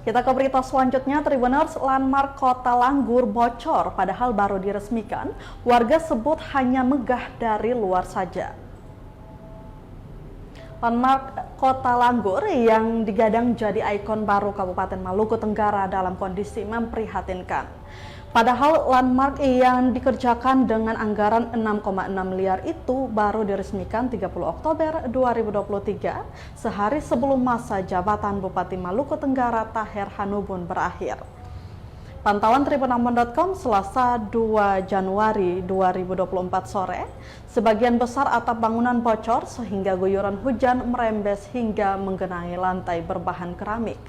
Kita ke berita selanjutnya, Tribuners, landmark Kota Langgur bocor padahal baru diresmikan. Warga sebut hanya megah dari luar saja. Landmark Kota Langgur yang digadang jadi ikon baru Kabupaten Maluku Tenggara dalam kondisi memprihatinkan. Padahal landmark yang dikerjakan dengan anggaran 6,6 miliar itu baru diresmikan 30 Oktober 2023, sehari sebelum masa jabatan Bupati Maluku Tenggara Taher Hanubun berakhir. Pantauan tribun6.com Selasa 2 Januari 2024 sore, sebagian besar atap bangunan bocor sehingga guyuran hujan merembes hingga menggenangi lantai berbahan keramik.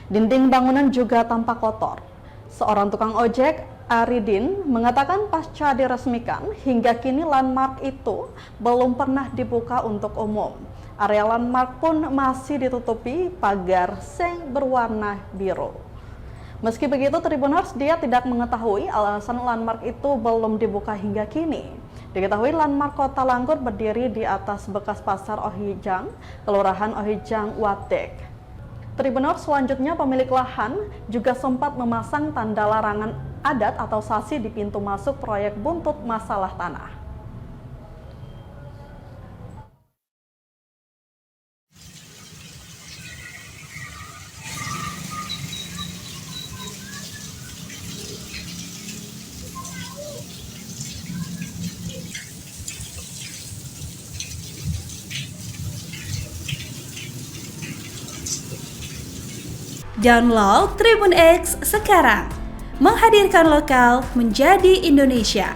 Dinding bangunan juga tampak kotor. Seorang tukang ojek, Aridin, mengatakan pasca diresmikan, hingga kini landmark itu belum pernah dibuka untuk umum. Area landmark pun masih ditutupi pagar seng berwarna biru. Meski begitu, Tribuners, dia tidak mengetahui alasan landmark itu belum dibuka hingga kini. Diketahui landmark Kota Langgur berdiri di atas bekas pasar Ohijang, Kelurahan Ohijang, Watek. Tribuners, selanjutnya pemilik lahan juga sempat memasang tanda larangan adat atau sasi di pintu masuk proyek buntut masalah tanah. Download Tribun X sekarang, menghadirkan lokal menjadi Indonesia.